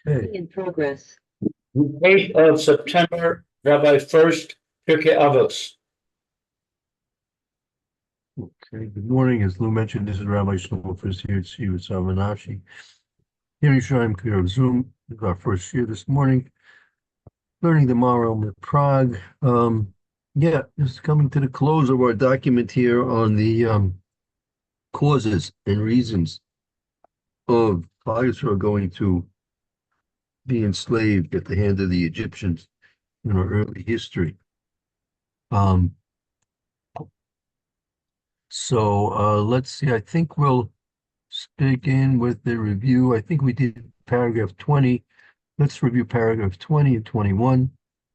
Okay. In progress. 8th of September, Rabbi Furst, Pierke Avos. Okay, good morning. As Lou mentioned, this is Rabbi Furst here at CU at Savanashi. Here in Shem Clear of Zoom. This is our first year this morning. Learning the Maral in Prague. Yeah, this is coming to the close of our document here on the causes and reasons of Israel going to be enslaved at the hand of the Egyptians in our early history. So let's see. I think we'll begin with the review. I think we did paragraph 20. Let's review paragraph 20 and 21,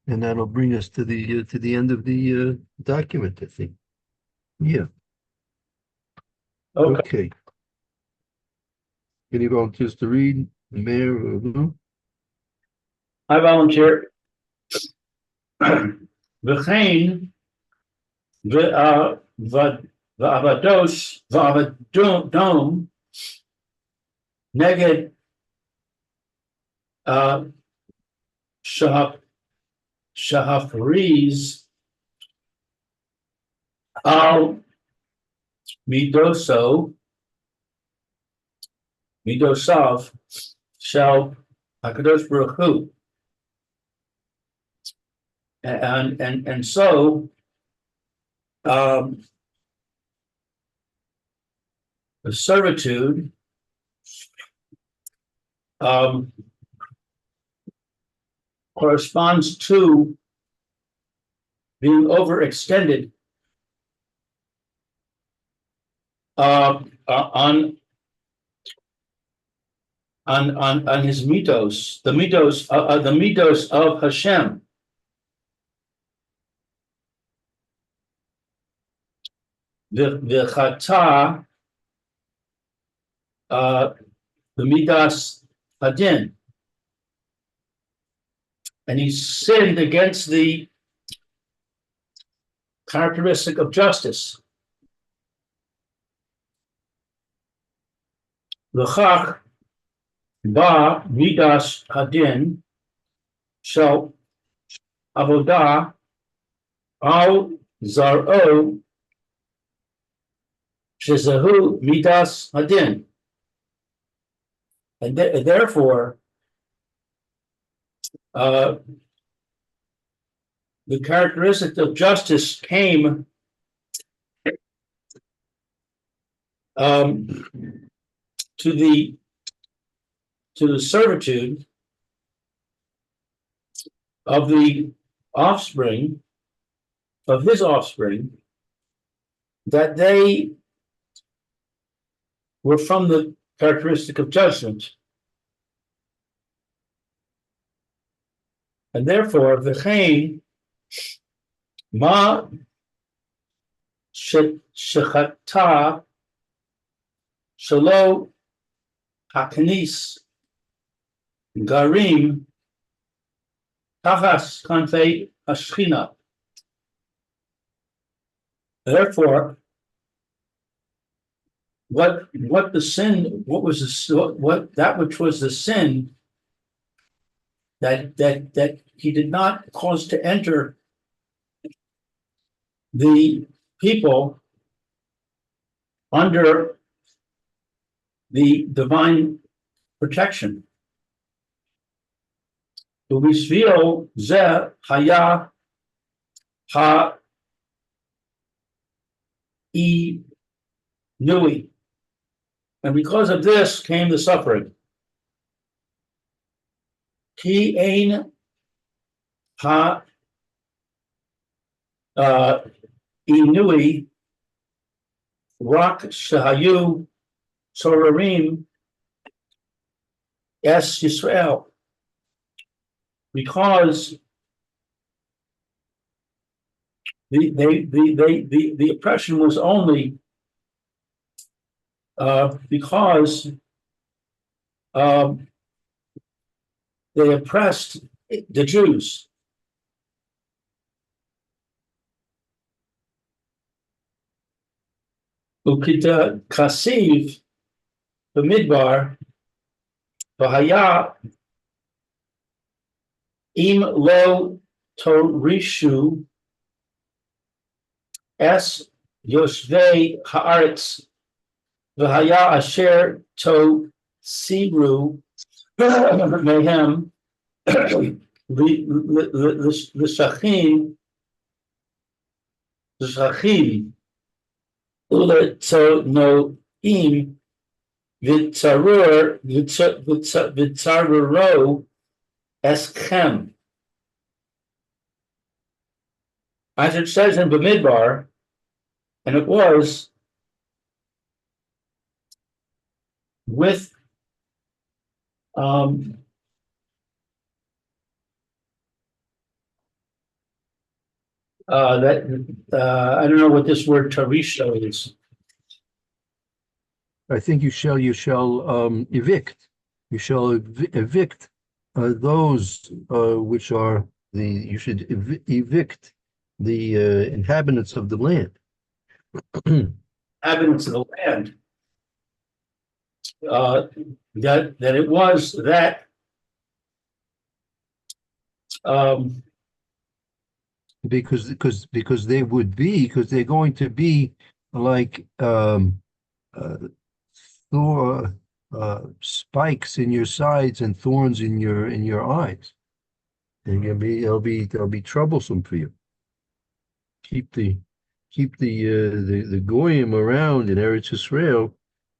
and that'll bring us to the end of the document, I think. Yeah. Okay. Any volunteers to read? Mayor or Lou? I volunteer. V'chein v'avados v'avadom neged shahafriz al midosav shall HaKadosh Baruch Hu. And so the servitude corresponds to being overextended on his mitos, the mitos of Hashem. The chata, the midas hadin, and he sinned against the characteristic of justice. L'chach ba midas hadin shel avodah al zar'o shezahu midas hadin, and therefore the characteristic of justice came to the servitude of the offspring of his offspring, that they were from the characteristic of judgment, and therefore v'chein ma shechata shelo haknis garim tachas kanfei hashchina. Therefore, what the sin? What was that which was the sin that he did not cause to enter the people under the divine protection. Ubishvil ze haya ha e nui, and because of this came the suffering. Ki ein ha inui rak shahayu sorarim es Yisrael, because the oppression was only because they oppressed the Jews. Ukita kasiv b'midbar v'haya Im lo torishu es yoshvei haaretz v'haya asher to siru mehem l'shachim ule to no im v'tzaruro eschem. As it says in Bamidbar, and it was with I don't know what this word tarisha is. I think you shall evict. You shall evict those which are you should evict the inhabitants of the land. Inhabitants of the land. That it was that because they would be, because they're going to be like spikes in your sides and thorns in your eyes. They're gonna be they'll be troublesome for you. Keep the goyim around in Eretz Yisrael.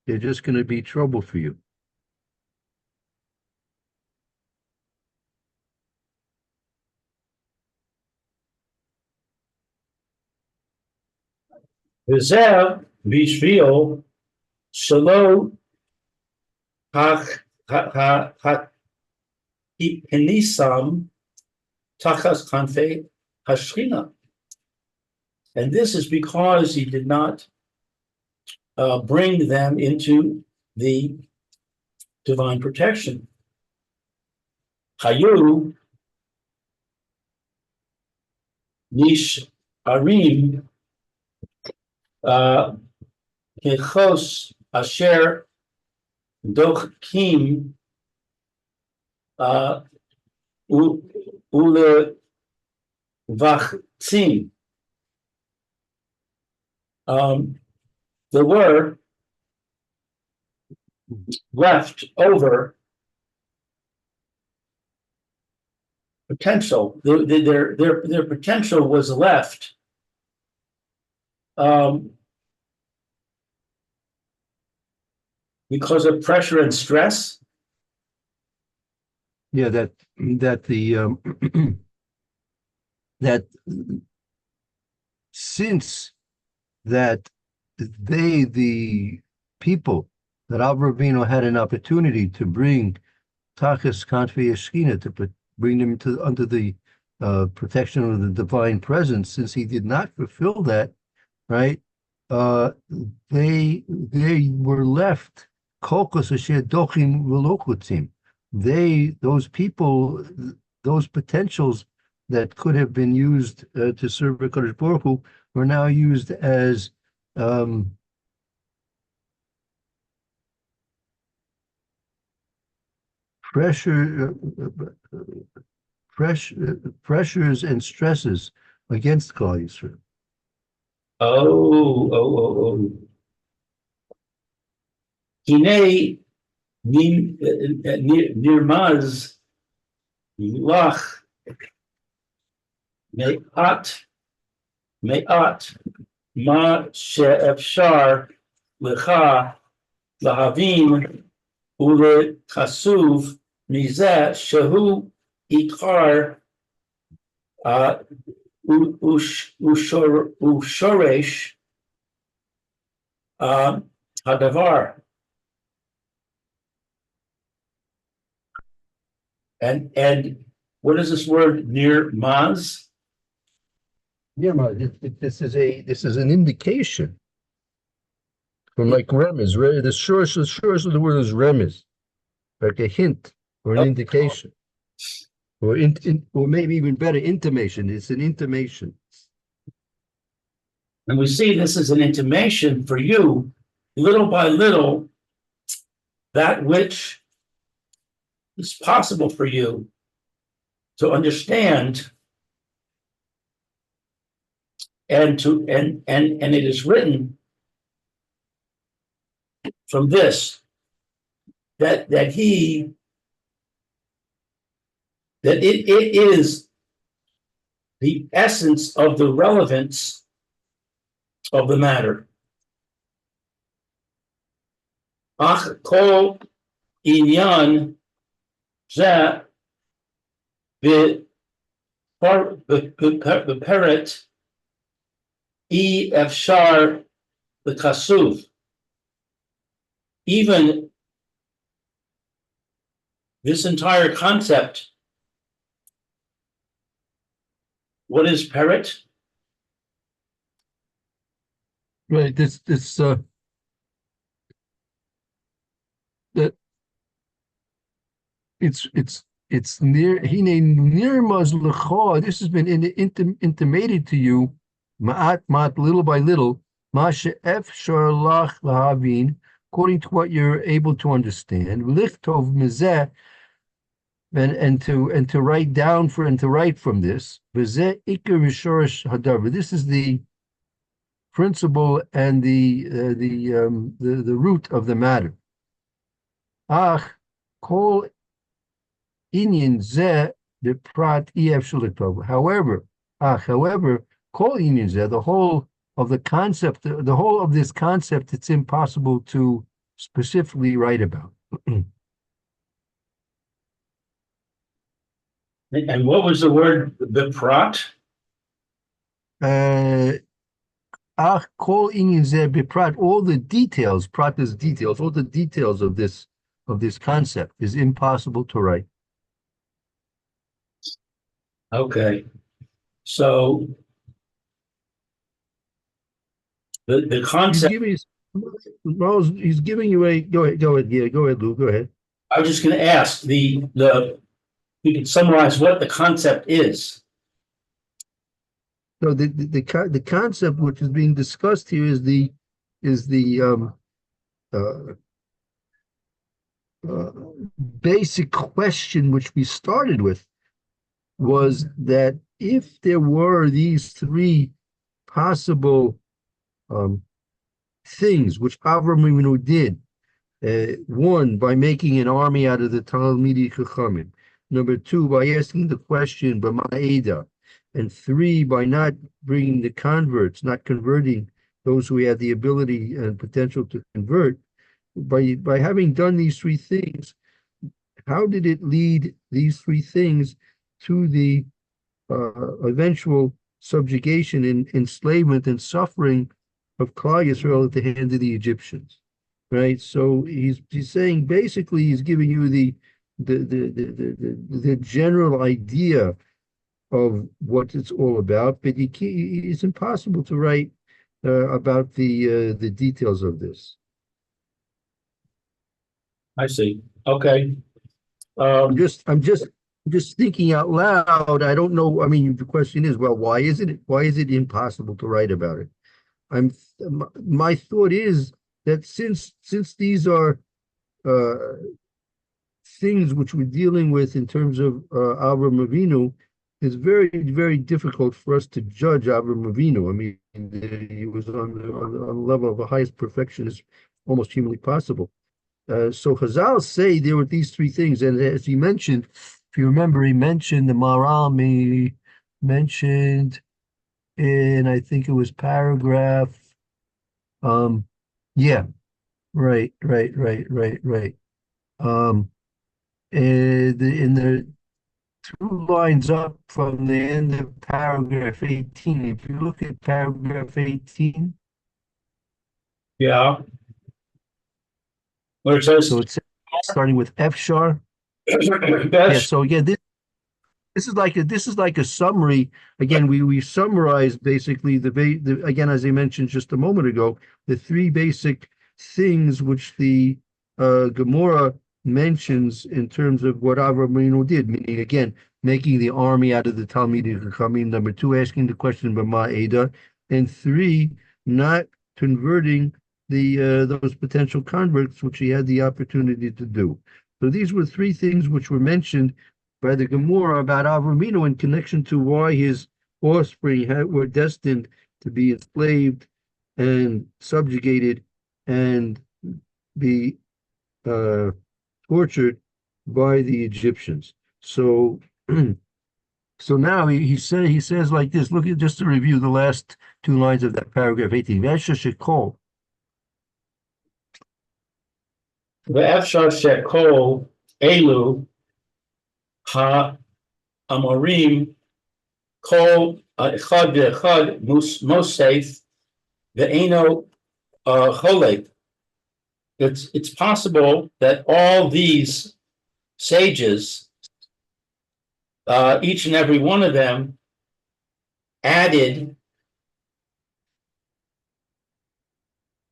They're just going to be trouble for you. V'zev bishvil shelo ha'kinisam tachas kanfei hashchina. And this is because he did not bring them into the divine protection. Hayu nish arim kechos asher dochkim ule vachtzim. There were left over potential. Their potential was left because of pressure and stress. Yeah, that that since that the people that Avram had an opportunity to bring Tachas Kanfei Yeshchina, to bring them under the protection of the divine presence, since he did not fulfill that, right? They were left kolkos asher dochim v'lokutzim. Those people, those potentials that could have been used to serve HaKadosh Baruch Hu were now used as pressures and stresses against Klal Yisrael. Oh. Hinei nirmaz lach me'at ma she'efshar lecha lahavim ule chasuv mizeh shehu ikar ushoresh hadavar. And what is this word near maz? Yeah, this is an indication from like remez. The source of the word is remez, like a hint or an indication, or or maybe even better, intimation. It's an intimation. And we see this as an intimation for you, little by little, that which is possible for you to understand and it is written from this that it is the essence of the relevance of the matter. Ach kol inyan ze b'peret e efshar l'kasuv. Even this entire concept, what is peret? Right, that it's near this has been intimated to you ma'at little by little according to what you're able to understand lichtov mizeh, and to write down for and to write from this. This is the principle and the root of the matter. Ach kol inyan zeh beprat ef shulitov. However, kol inyan zeh, the whole of the concept, the whole of this concept, it's impossible to specifically write about. And what was the word beprat? Kol inyan zeh beprat, all the details, prat is details, all the details of this concept is impossible to write. Okay, so the concept. He's giving you a go ahead, yeah, go ahead, Lou, go ahead. I was just going to ask we can summarize what the concept is. So the concept which is being discussed here is the basic question which we started with, was that if there were these three possible things which Avram Avinu did, one, by making an army out of the Talmidei Chachamim; number two, by asking the question b'ma'eda; and three, by not bringing the converts, not converting those who had the ability and potential to convert. By having done these three things, how did it lead these three things to the eventual subjugation and enslavement and suffering of Klal Yisrael at the hand of the Egyptians? Right. So he's saying basically he's giving you the general idea of what it's all about, but it's impossible to write about the details of this. I see. Okay. I'm just thinking out loud. I don't know. I mean, the question is, well, why is it impossible to write about it? My thought is that since these are things which we're dealing with in terms of Avram Avinu, it's very, very difficult for us to judge Avram Avinu. I mean, he was on the level of the highest perfection is almost humanly possible. So Chazal say there were these three things, and as he mentioned, if you remember, he mentioned the Maram, he mentioned in, I think it was paragraph, yeah, right. In the 2 lines up from the end of paragraph 18, if you look at paragraph 18, Yeah. Where it says, so it's starting with F sharp. Yeah, best. so again, this is like a summary. Again, we summarized basically the again, as I mentioned just a moment ago, the three basic things which the Gemara mentions in terms of what Avram Avinu did, meaning again making the army out of the Talmidei Chachamim. Number two, asking the question b'ma'eda, and three, not converting those potential converts which he had the opportunity to do. So these were three things which were mentioned by the Gemara about Avramino in connection to why his offspring were destined to be enslaved and subjugated and be tortured by the Egyptians. So, so now he says like this. Look at just to review the last two lines of that paragraph 18. Vesha shekol. Ve'efshar shekol elu ha-amorim kol echad ve'echad mosef ve'eno cholek. It's possible that all these sages, each and every one of them, added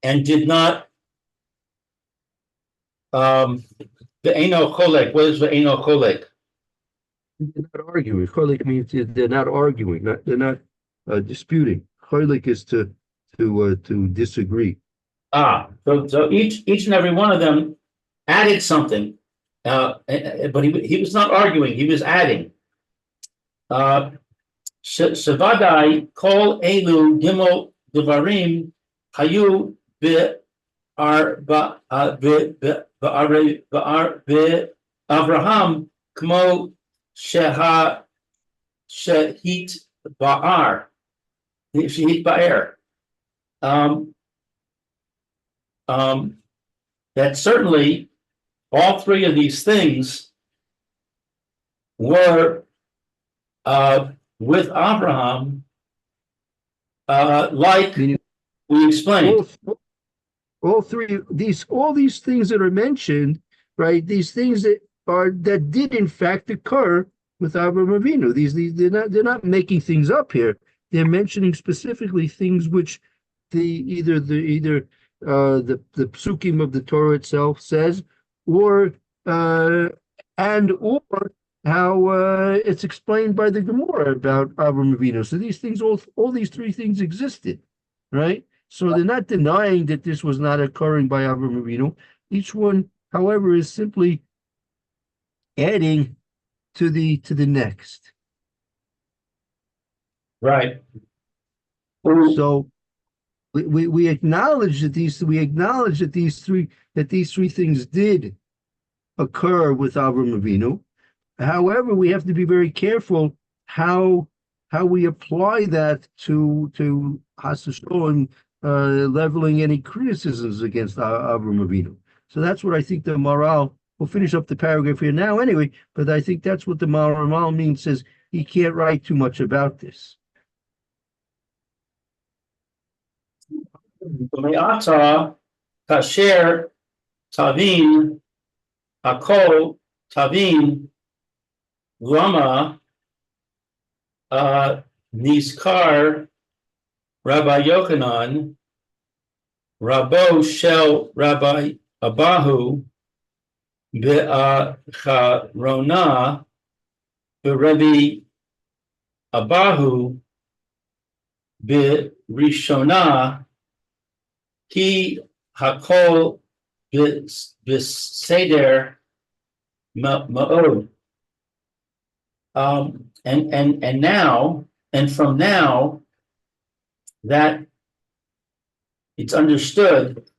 and did not. Ve'eno cholek. What is ve'eno cholek? They're not arguing. Cholik means they're not arguing. They're not disputing. Cholik is to disagree. So each and every one of them added something, but he was not arguing. He was adding. Shevadai kol elu gimel devarim hayu Abraham kmo shehit ba'ar. That certainly all three of these things were with Abraham, like we explained. All these things that are mentioned, right? These things that did in fact occur with Avraham Avinu. They're not making things up here. They're mentioning specifically things which either the psukim of the Torah itself says, or how it's explained by the Gemara about Avraham Avinu. So these things, all these three things existed, right? So they're not denying that this was not occurring by Avraham Avinu. Each one, however, is simply adding to the next. Right. So we acknowledge that these three things did occur with Avraham Avinu. However, we have to be very careful how we apply that to Hasashon, leveling any criticisms against Avraham Avinu. So that's what I think the Maral. We'll finish up the paragraph here now anyway, but I think that's what the Maral means. Says he can't write too much about this. Me'ata kasher tavin hakol tavin lama nizkar Rabbi Yochanan Rabo shel Rabbi Abahu be'acharona be'Rabbi Abahu be'Rishona Ki hakol b'seder ma'od. And now, and from now, that it's understood,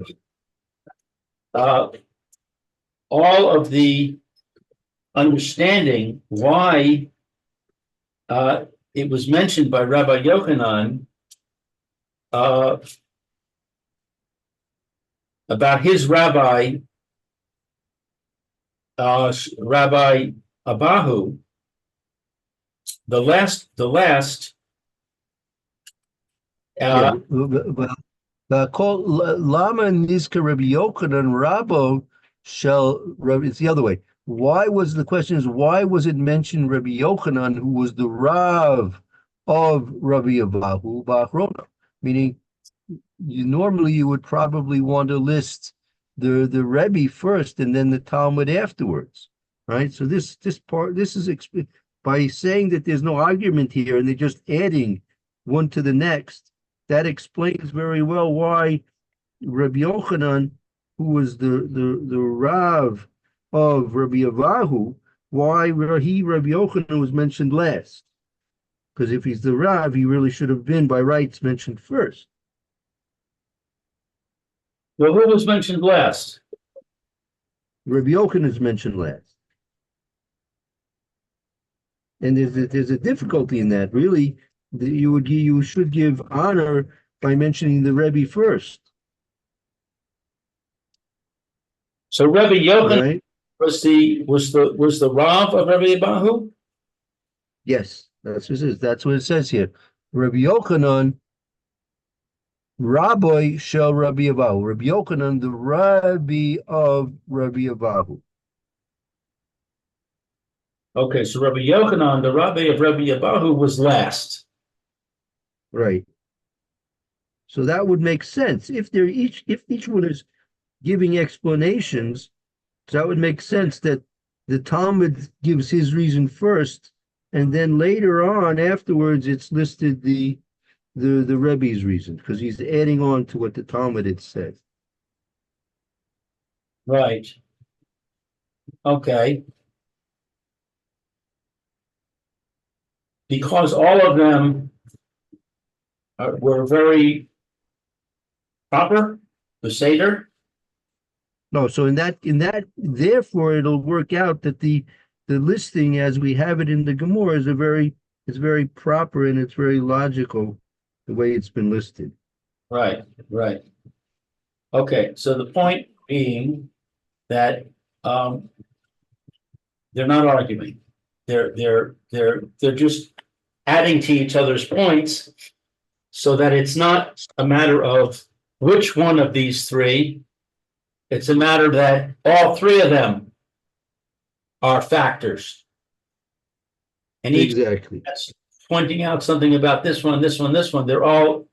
all of the understanding why it was mentioned by Rabbi Yochanan about his rabbi, Rabbi Abahu, the last. Called Lama Nizka Rabbi Yochanan Rabo shall. It's the other way. Why was it mentioned Rabbi Yochanan, who was the Rav of Rabbi Abahu Ba'achrona? Meaning, you would probably want to list the Rebbe first and then the Talmud afterwards, right? So this is by saying that there's no argument here and they're just adding one to the next. That explains very well why Rabbi Yochanan, who was the Rav of Rabbi Avahu, why Rabbi Yochanan was mentioned last. Because if he's the Rav, he really should have been by rights mentioned first. Well, who was mentioned last? Rabbi Yochanan is mentioned last. And there's a difficulty in that. Really, you should give honor by mentioning the Rebbe first. So Rabbi Yochanan Right? was the Rav of Rabbi Abahu? Yes, that's what it is. That's what it says here. Rabbi Yochanan, Rabbi Shel Rabbi Abahu. Rabbi Yochanan, the Rabbi of Rabbi Abahu. Okay, so Rabbi Yochanan, the Rabbi of Rabbi Abahu, was last. Right. So that would make sense. If each one is giving explanations, so that would make sense that the Talmud gives his reason first, and then later on, afterwards, it's listed the Rebbe's reason, because he's adding on to what the Talmud had said. Right. Okay. Because all of them were very proper, the Seder. No, so in that, therefore, it'll work out that the listing as we have it in the Gemara is very proper and it's very logical the way it's been listed. Right, right. Okay, so the point being that they're not arguing. They're just adding to each other's points so that it's not a matter of which one of these three. It's a matter that all three of them are factors. And each Exactly. that's pointing out something about this one, this one, this one. They're all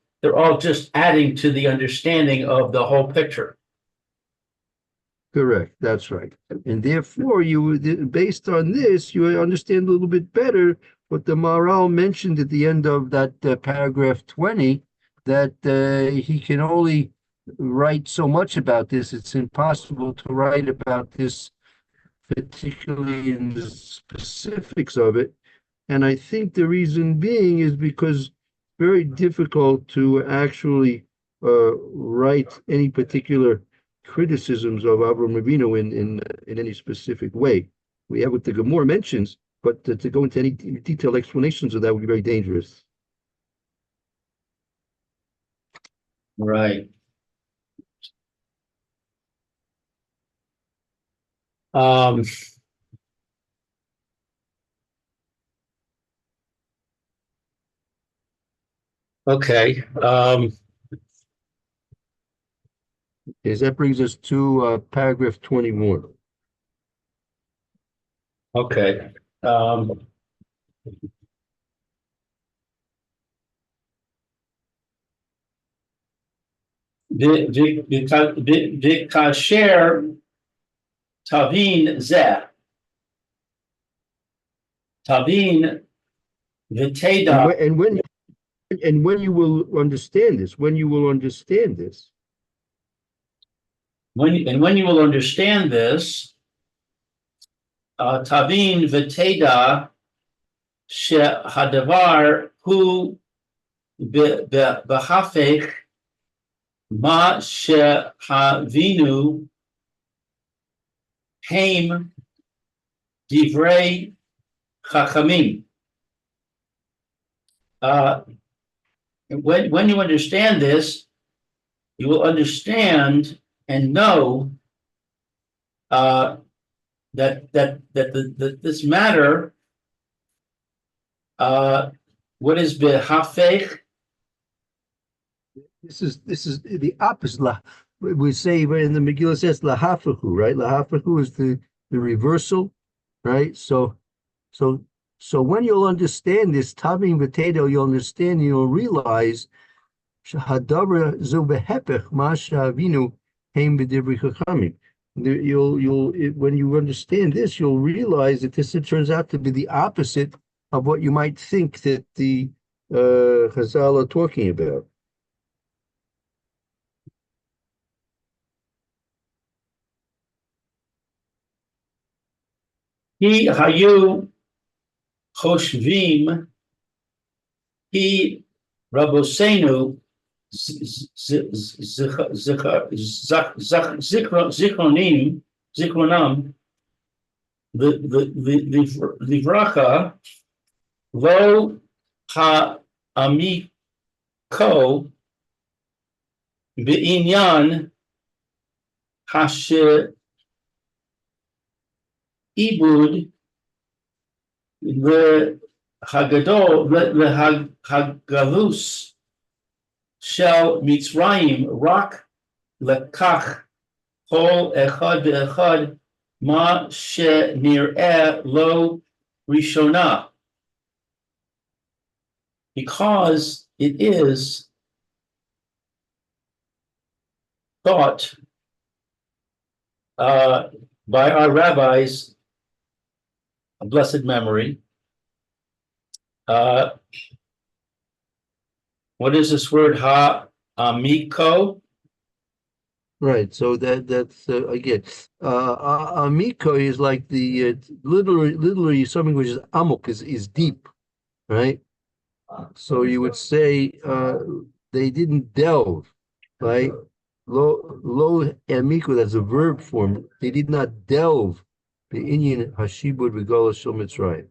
just adding to the understanding of the whole picture. Correct. That's right. And therefore, based on this, you understand a little bit better what the Maharal mentioned at the end of that paragraph 20, that he can only write so much about this. It's impossible to write about this, particularly in the specifics of it. And I think the reason being is because it's very difficult to actually write any particular criticisms of Avram Avinu in any specific way. We have what the Gemara mentions, but to go into any detailed explanations of that would be very dangerous. Right. Okay. Yes, that brings us to paragraph 21. Okay. Kasher Tavin Zeh. Tavin Viteda. And when you will understand this, when you will understand this, when you will understand this, Tavin Viteda She Hadavar Hu Behafech Ma She Havinu Haim Divrei Chachamim. When you understand this, you will understand and know that this matter, what is behafech? This is the opposite. We say in the Megillah says lahafahu, right? Lahafahu is the reversal, right? So when you'll understand this, Tavim V'Tedo, you'll understand, you'll realize Shahadavra Zu Behepech Ma Shavinu Heim B'Divri Chachamim. When you understand this, you'll realize that this turns out to be the opposite of what you might think that the Chazal are talking about. He hayu choshvim, he Rabosenu zikronam, the livracha lo ha'amiko be'inyan hashe ibud the hagadol the hagalus shel mitzrayim rak lekach kol echad ve'echad ma she'nir'eh lo rishona, because it is thought by our rabbis, a blessed memory. What is this word? Ha-amiko? Right, so that's again, amiko is like the literally something which is amok, is deep, right? So you would say they didn't delve, right? Lo amiko, that's a verb form. They did not delve the Inyan hashibud v'golas shel Mitzrayim.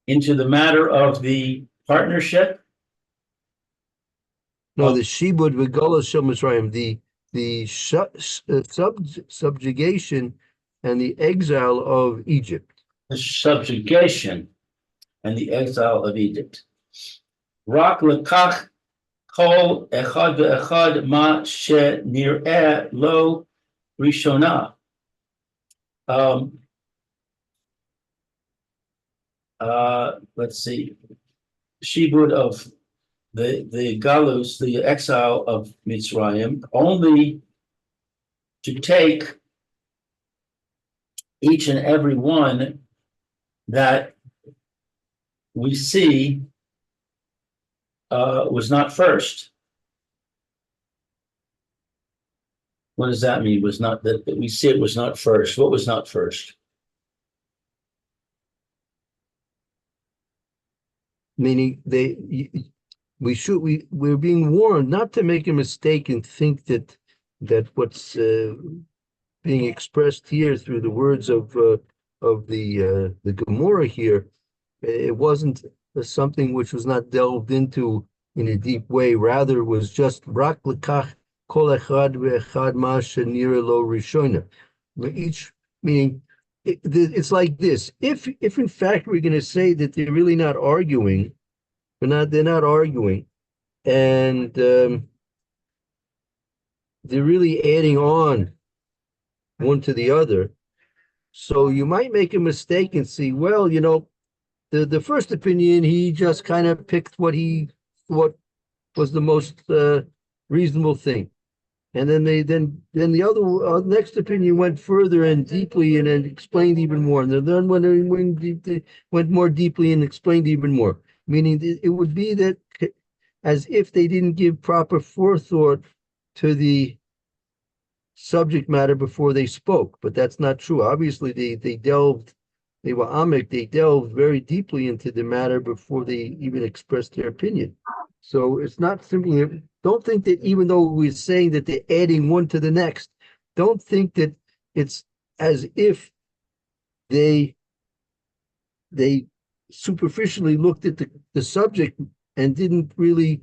Into the matter of the partnership? No, the shibud v'golas shel Mitzrayim, the subjugation and the exile of Egypt. The subjugation and the exile of Egypt. Rak lekach kol echad ve'echad ma she'nir'eh lo rishona. Let's see. Shibud of the galus, the exile of Mitzrayim, only to take each and every one that we see was not first. What does that mean? Was not that we see it was not first. What was not first? Meaning we're being warned not to make a mistake and think that what's being expressed here through the words of the Gemara here, it wasn't something which was not delved into in a deep way. Rather, it was just rak lekach kol echad ve'echad ma she'nir'eh lo rishona. Each meaning it's like this. If in fact we're going to say that they're really not arguing, they're not arguing, and they're really adding on one to the other. So you might make a mistake and see, well, the first opinion, he just kind of picked what he thought was the most reasonable thing. And then the other next opinion went further and deeply and explained even more. And then went more deeply and explained even more. Meaning it would be that as if they didn't give proper forethought to the subject matter before they spoke, but that's not true. Obviously, they delved very deeply into the matter before they even expressed their opinion. So it's not simply, don't think that even though we're saying that they're adding one to the next, don't think that it's as if they superficially looked at the subject and didn't really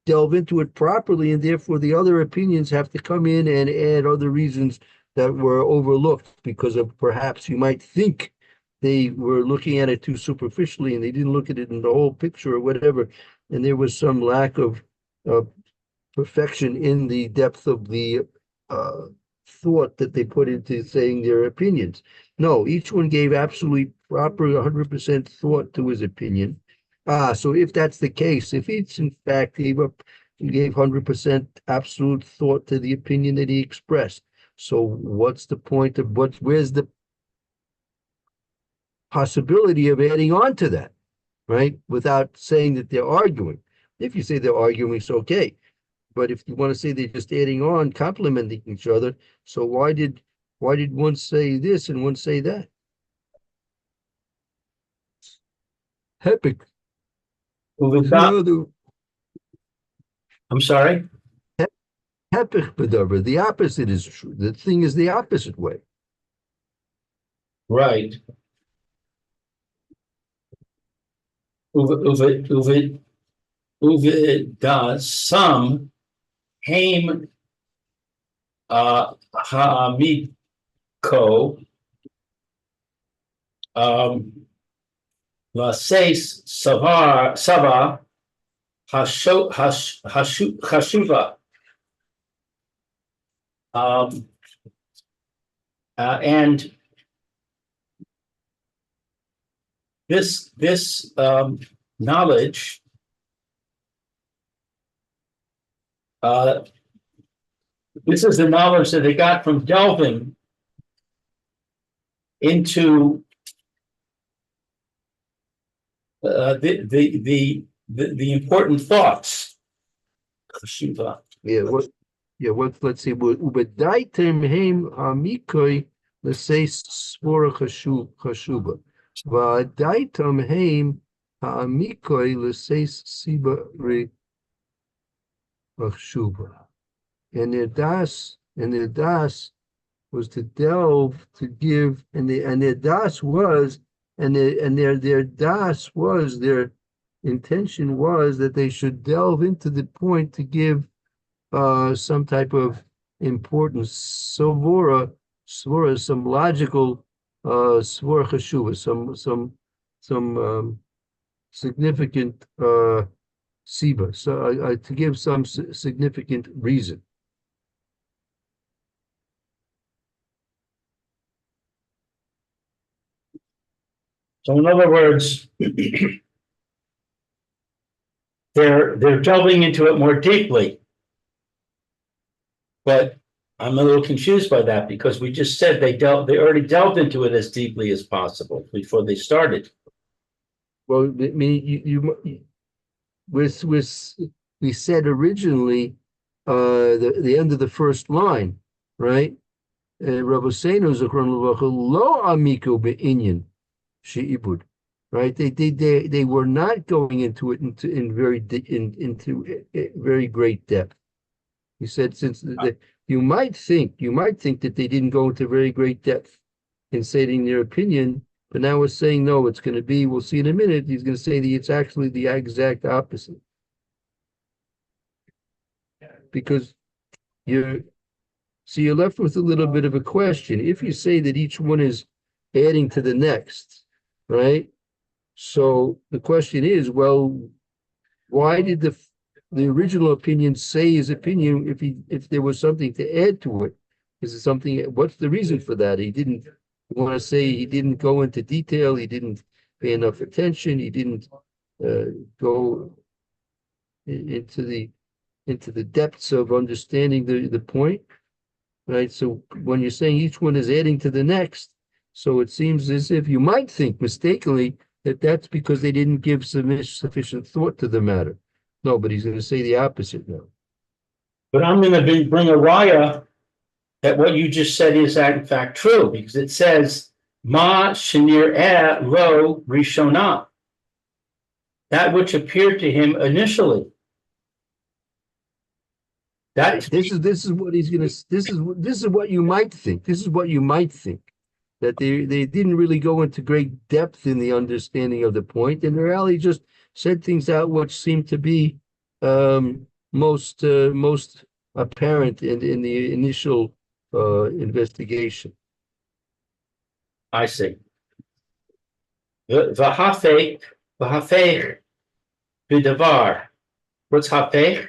delve into it properly, and therefore the other opinions have to come in and add other reasons that were overlooked because of perhaps you might think they were looking at it too superficially and they didn't look at it in the whole picture or whatever, and there was some lack of perfection in the depth of the thought that they put into saying their opinions. No, each one gave absolutely proper 100% thought to his opinion. So if that's the case, if each in fact gave 100% absolute thought to the opinion that he expressed, so what's the point of where's the possibility of adding on to that, right? Without saying that they're arguing. If you say they're arguing, it's okay. But if you want to say they're just adding on, complimenting each other, so why did Why did one say this and one say that? Hepik. I'm sorry. Hepik bedavar. The opposite is true. The thing is the opposite way. Right. Uve does some haim ha'amiko laseis sava hashuva. And this knowledge this is the knowledge that they got from delving into the important thoughts. Yeah, let's see. Ubedaitem heim amikoi say svora chashuba. Va'adaitem heim ha'amikoi say siba re chashuba. And their das was to delve, to give, and their das was, and their das was, their intention was that they should delve into the point to give some type of importance, svora, some logical svora chashuva, some significant siba, so to give some significant reason. So in other words, they're delving into it more deeply. But I'm a little confused by that because we just said they already delved into it as deeply as possible before they started. Well, I mean, we said originally the end of the first line, right? Rabosenu Zechron lo amiku be'inyan she'ibud, right? They were not going into it into very great depth. He said, since you might think that they didn't go into very great depth in stating their opinion, but now we're saying no, it's going to be, we'll see in a minute, he's going to say that it's actually the exact opposite. Because you're left with a little bit of a question. If you say that each one is adding to the next, right? So the question is, well, why did the original opinion say his opinion if there was something to add to it? Is it something, what's the reason for that? He didn't want to say, he didn't go into detail, he didn't pay enough attention, he didn't go into the depths of understanding the point, right? So when you're saying each one is adding to the next, so it seems as if you might think mistakenly that that's because they didn't give sufficient thought to the matter. No, but he's going to say the opposite now. But I'm going to bring a raya that what you just said is in fact true, because it says ma shenir lo rishona, that which appeared to him initially. This is what he's going to. This is what you might think. This is what you might think, that they didn't really go into great depth in the understanding of the point, and they really just said things out which seemed to be most apparent in the initial investigation. I see. V'hafech b'davar. What's hafech?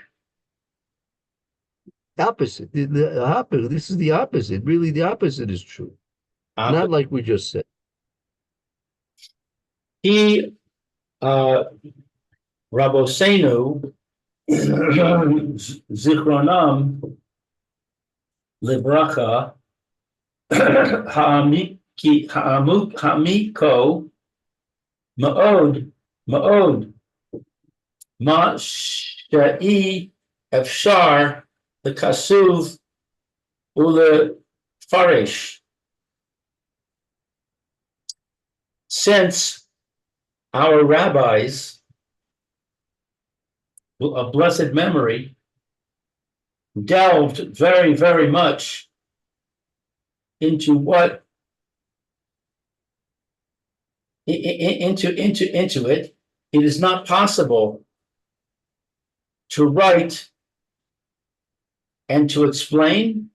Opposite. This is the opposite. Really, the opposite is true. Not like we just said. He Rabosenu Zichronam Libracha Ha'amiko Ma'od Ma Sha'i Efshar the Kasuv Ule Farish. since our rabbis of blessed memory delved very, very much into what into it, it is not possible to write and to explain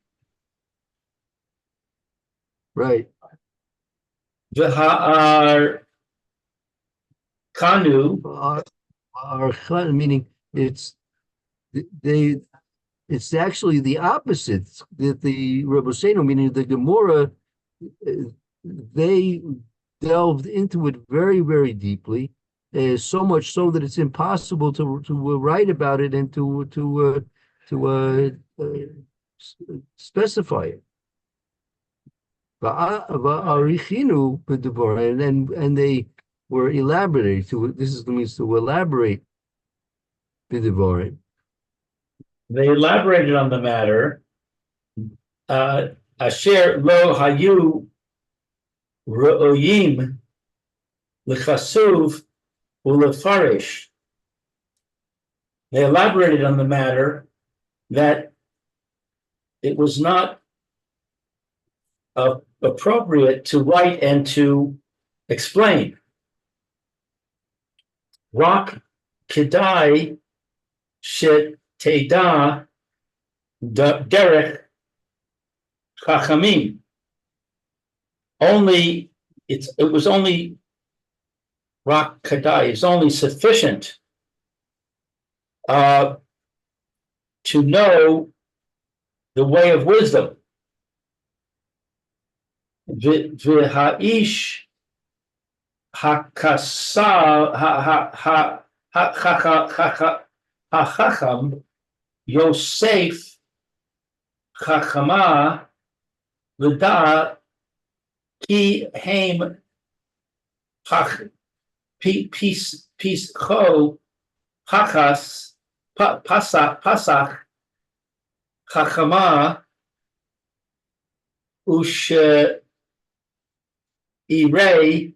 Right. v'ha'ar kanu, Meaning they it's actually the opposite that the Rebbeinu, meaning the Gemara, they delved into it very, very deeply, so much so that it's impossible to write about it and specify it. And they were elaborating to this is the means to elaborate b'divarim. they elaborated on the matter. Asher lo hayu ro'oyim l'chasuv u'lefarish. They elaborated on the matter that it was not appropriate to write and to explain. Rak kedai shet teda derech chachamim. Only it was only rak kedai. It's only sufficient to know the way of wisdom. V'ha'ish hachacham Yosef chachama v'da ki heim pischo chachas pasach chachama ush irei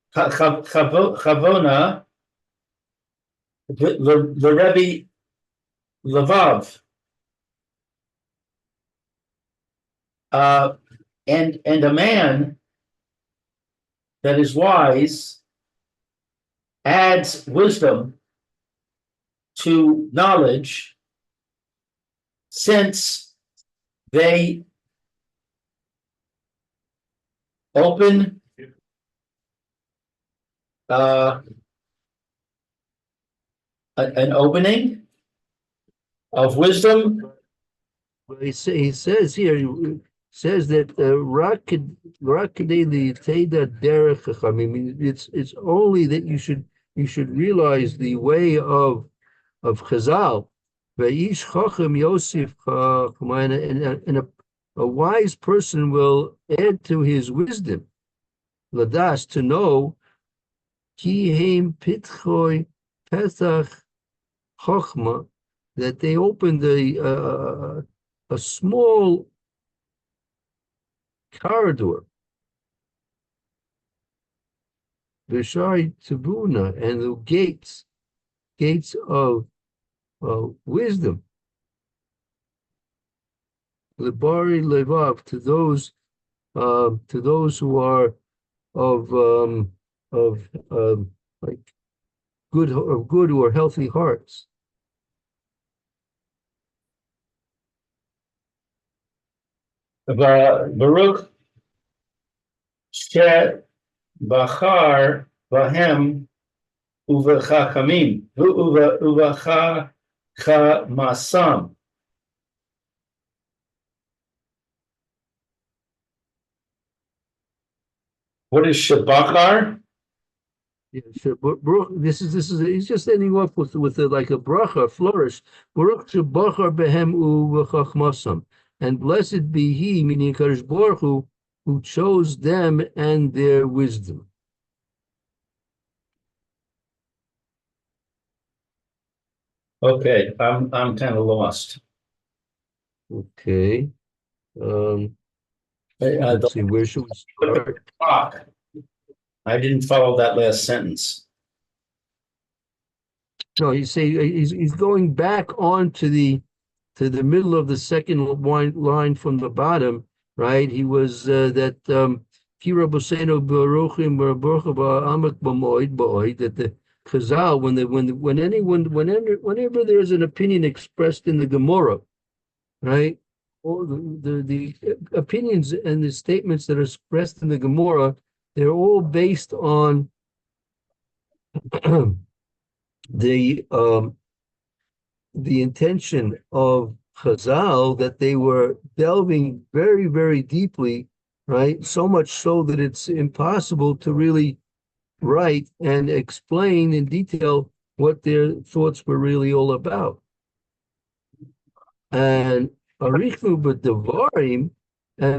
chavona the Rebbe Levav, and a man that is wise adds wisdom to knowledge, since they open an opening of wisdom. He says here, he says that I mean, it's only that you should realize the way of Chazal. Va'ish Chacham Yosef, and a wise person will add to his wisdom, Ladas, to know, Ki heim pitchoi Pesach Chochma, that they opened a small corridor, Vishai Tabuna, and the gates of wisdom, Lebari Levav, to those who are of like good or healthy hearts. Baruch she bachar bahem uvechachamim uvechamasam. What is Shabachar? Yeah, so this is he's just ending off with like a bracha, flourish. Baruch Shabachar behem uvechachmasam, and blessed be he, meaning Kadosh Baruch Hu, who chose them and their wisdom. Okay, I'm kind of lost. Okay. Let's see, where should we start? I didn't follow that last sentence. No, he's going back on to the middle of the second line from the bottom, right? He was that Ki Rabbeinu Baruchim Baruch Amak B'Moed B'Oid, that the Chazal, whenever there's an opinion expressed in the Gemara, right? All the opinions and the statements that are expressed in the Gemara, they're all based on the intention of Chazal, that they were delving very, very deeply, right? So much so that it's impossible to really write and explain in detail what their thoughts were really all about. And Arichu b'Devarim,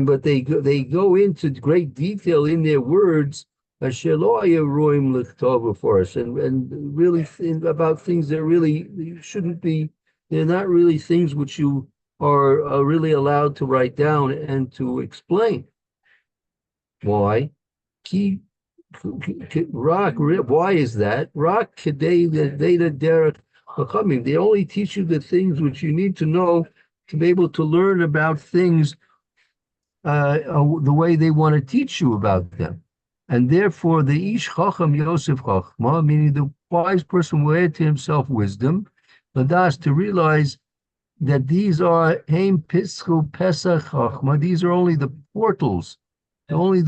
but they go into great detail in their words, for us, and really about things that really shouldn't be. They're not really things which you are really allowed to write down and to explain. Why? Why is that? They only teach you the things which you need to know to be able to learn about things the way they want to teach you about them. And therefore, the Ish Chacham Yosef Chachma, meaning the wise person will add to himself wisdom, Ladas, to realize that these are Heim Pischu Pesach Chachma, these are only the portals and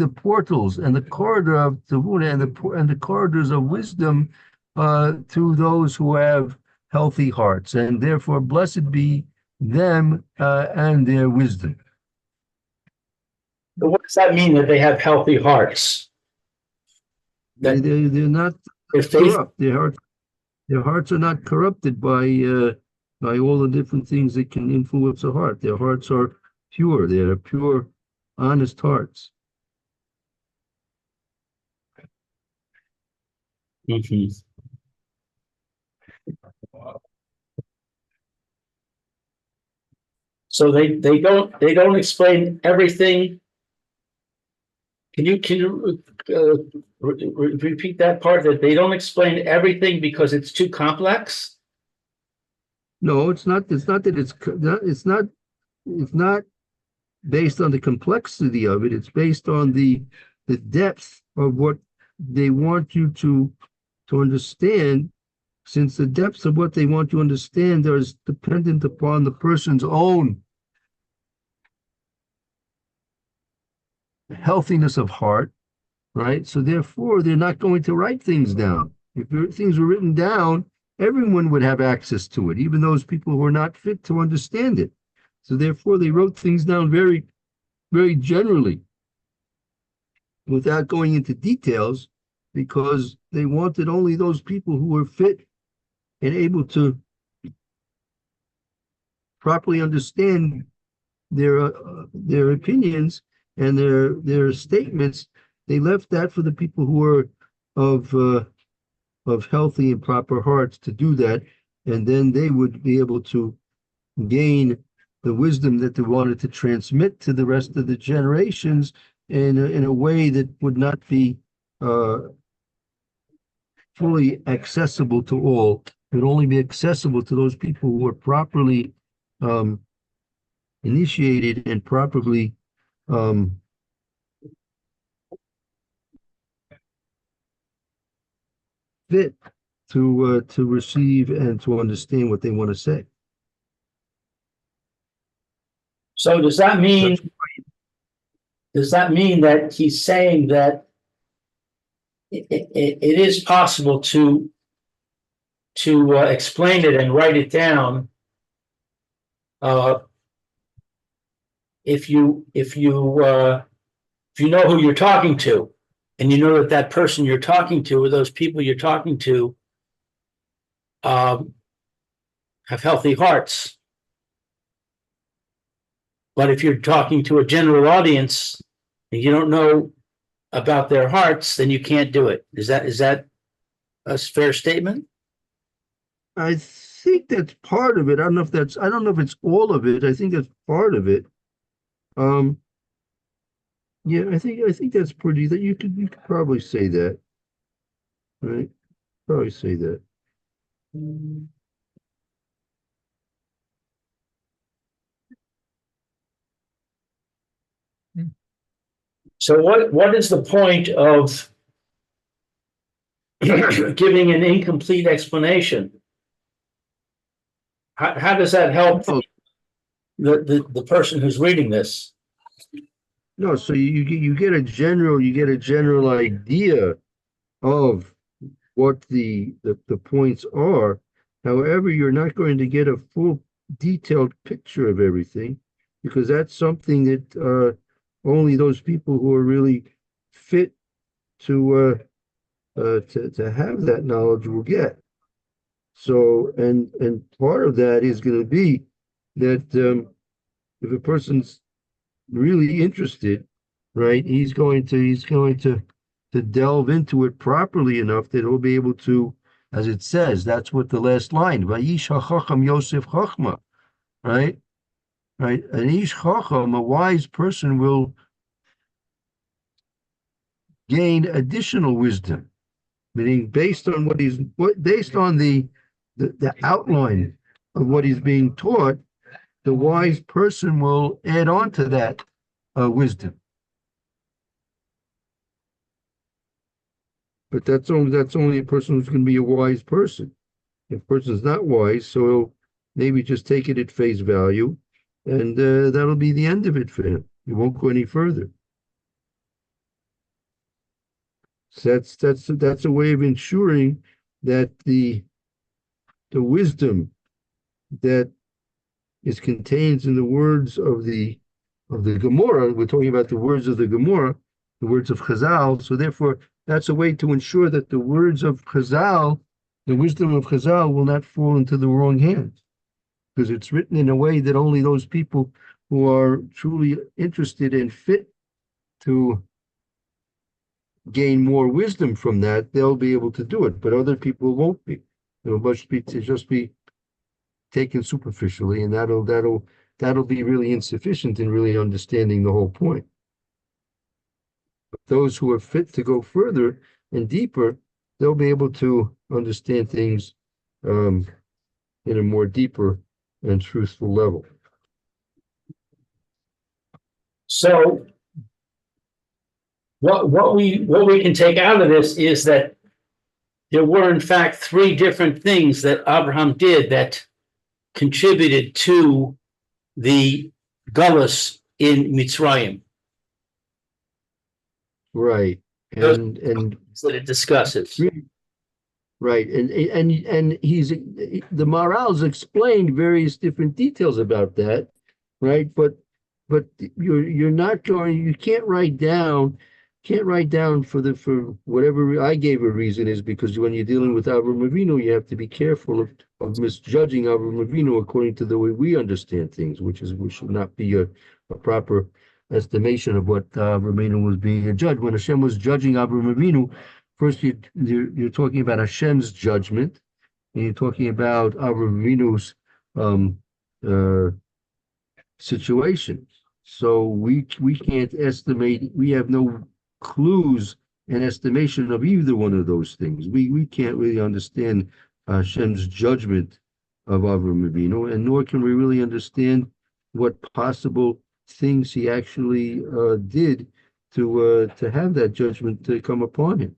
the corridor of Tavuna and the corridors of wisdom to those who have healthy hearts, and therefore blessed be them and their wisdom. But what does that mean, that they have healthy hearts? They're not corrupt. Their hearts are not corrupted by all the different things that can influence a heart. Their hearts are pure. They're pure, honest hearts. Mm-hmm. So they don't explain everything. Can you repeat that part, that they don't explain everything because it's too complex? No, it's not. It's not that it's not based on the complexity of it. It's based on the depth of what they want you to understand, since the depths of what they want to understand is dependent upon the person's own healthiness of heart, right? So therefore, they're not going to write things down. If things were written down, everyone would have access to it, even those people who are not fit to understand it. So therefore, they wrote things down very, very generally, without going into details, because they wanted only those people who were fit and able to properly understand their opinions and their statements. They left that for the people who were of healthy and proper hearts to do that, and then they would be able to gain the wisdom that they wanted to transmit to the rest of the generations in a way that would not be fully accessible to all. It would only be accessible to those people who are properly initiated and properly fit to receive and to understand what they want to say. So does that mean that he's saying that it is possible to explain it and write it down if you know who you're talking to, and you know that person you're talking to, or those people you're talking to, have healthy hearts? But if you're talking to a general audience and you don't know about their hearts, then you can't do it. Is that a fair statement? I think that's part of it. I don't know if it's all of it. I think that's part of it. Um, yeah, I think that's pretty, that you could probably say that, right? Probably say that. So what is the point of giving an incomplete explanation? How does that help Oh, the person who's reading this? no, so you get a general idea of what the points are. However, you're not going to get a full detailed picture of everything, because that's something that only those people who are really fit to have that knowledge will get. So, and part of that is going to be that if a person's really interested, right, he's going to delve into it properly enough that he'll be able to, as it says, that's what the last line, Vayish hachacham Yosef Chachma, right? Right. An ish chacham, a wise person, will gain additional wisdom, meaning based on the outline of what he's being taught, the wise person will add on to that wisdom. But that's only a person who's going to be a wise person. If a person's not wise, so he'll maybe just take it at face value, and that'll be the end of it for him. He won't go any further. So that's a way of ensuring that the wisdom that is contained in the words of the Gemara. We're talking about the words of the Gemara, the words of Chazal. So therefore, that's a way to ensure that the words of Chazal, the wisdom of Chazal, will not fall into the wrong hands, because it's written in a way that only those people who are truly interested and fit to gain more wisdom from that, they'll be able to do it. But other people won't be. It'll just be taken superficially, and that'll be really insufficient in really understanding the whole point. But those who are fit to go further and deeper, they'll be able to understand things in a more deeper and truthful level. So what we can take out of this is that there were in fact three different things that Abraham did that contributed to the gullus in Mitzrayim. Right. And that it discusses. Right. And the Maharal's explained various different details about that, right? But you're not going, you can't write down for whatever I gave a reason is, because when you're dealing with Avram Avinu, you have to be careful of misjudging Avram Avinu according to the way we understand things, which should not be a proper estimation of what Avram Avinu was being judged. When Hashem was judging Avram Avinu, first you're talking about Hashem's judgment, and you're talking about Avram Avinu's uh, situation. So we can't estimate. We have no clues and estimation of either one of those things. We can't really understand Hashem's judgment of Avram Avinu, and nor can we really understand what possible things he actually did to have that judgment to come upon him.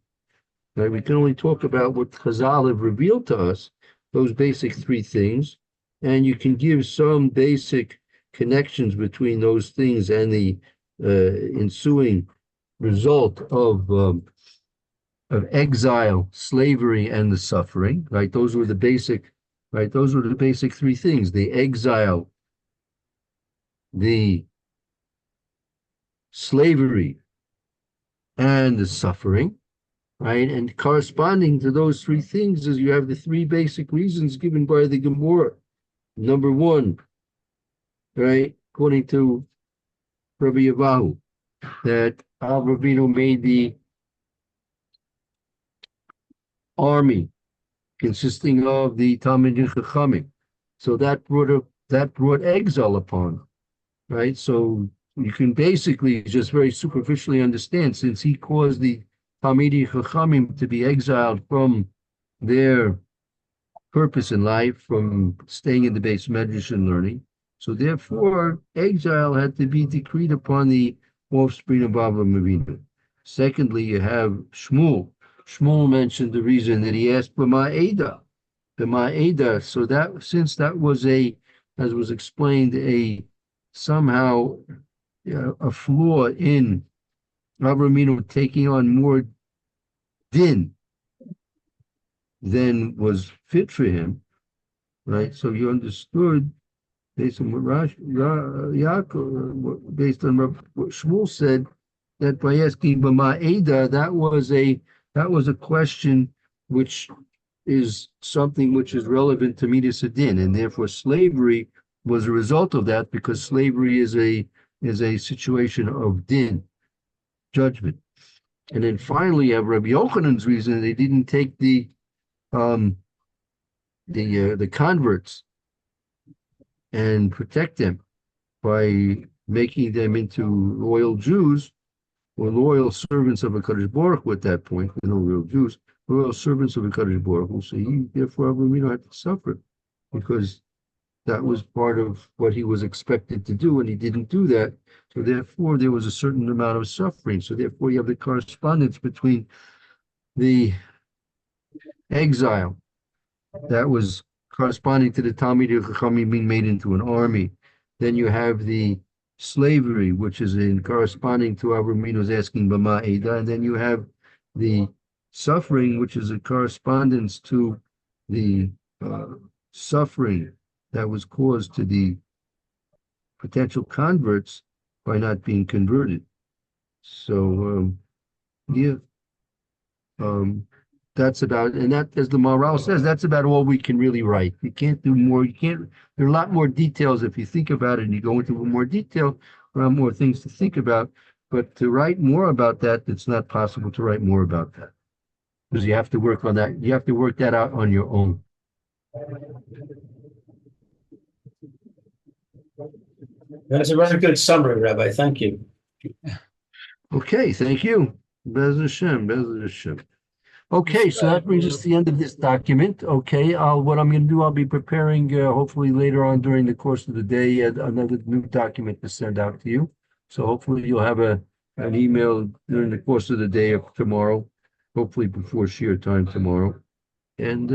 Right? We can only talk about what Chazal have revealed to us, those basic three things, and you can give some basic connections between those things and the ensuing result of exile, slavery, and the suffering. Right? Those were the basic. Right? Those were the basic three things: the exile, the slavery, and the suffering. Right? And corresponding to those three things is you have the three basic reasons given by the Gemara. Number one, right, according to Rabbi Yavahu, that Avraham Avinu made the army consisting of the Talmidei Chachamim. So that brought exile upon, right? So you can basically just very superficially understand, since he caused the Talmidei Chachamim to be exiled from their purpose in life, from staying in the base medrash and learning. So therefore, exile had to be decreed upon the offspring of Avraham Avinu. Secondly, you have Shmuel. Shmuel mentioned the reason that he asked B'ma Eda. So that, since that was as was explained, somehow a flaw in Avraham Avinu taking on more din than was fit for him, right? So you understood, based on what Yaakov, based on what Shmuel said, that by asking B'ma Eda, that was a question which is something which is relevant to Midas Adin, and therefore slavery was a result of that, because slavery is a situation of din, judgment. And then finally, you have Rabbi Yochanan's reason they didn't take the converts and protect them by making them into loyal Jews or loyal servants of HaKadosh Baruch Hu at that point. They're no real Jews, loyal servants of HaKadosh Baruch Hu. So therefore, we don't have to suffer, because that was part of what he was expected to do, and he didn't do that. So therefore, there was a certain amount of suffering. So therefore, you have the correspondence between the exile that was corresponding to the Talmidei Chachamim being made into an army. Then you have the slavery, which is in corresponding to Avraham Avinu's asking B'ma Eda, and then you have the suffering, which is a correspondence to the suffering that was caused to the potential converts by not being converted. So that's about, and that, as the Maharal says, that's about all we can really write. You can't do more. There are a lot more details if you think about it and you go into more detail, there are more things to think about. But to write more about that, it's not possible to write more about that, because you have to work on that. You have to work that out on your own. That's a very good summary, Rabbi. Thank you. Okay, thank you. Bez Hashem, Bez Hashem. Okay, so that brings us to the end of this document. Okay, what I'm going to do, I'll be preparing, hopefully later on during the course of the day, another new document to send out to you. So hopefully you'll have an email during the course of the day of tomorrow, hopefully before shear time tomorrow. And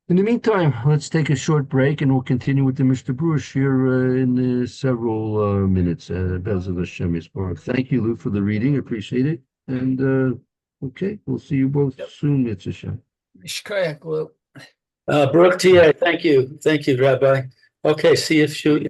in the meantime, let's take a short break, and we'll continue with the Mr. Brewer shear in several minutes. Bez Hashem Yisborach. Thank you, Lou, for the reading. Appreciate it. And okay, we'll see you both soon, It's Hashem. Mishkoyak, Lou. Baruch Tiyeh, thank you. Thank you, Rabbi. Okay, see you.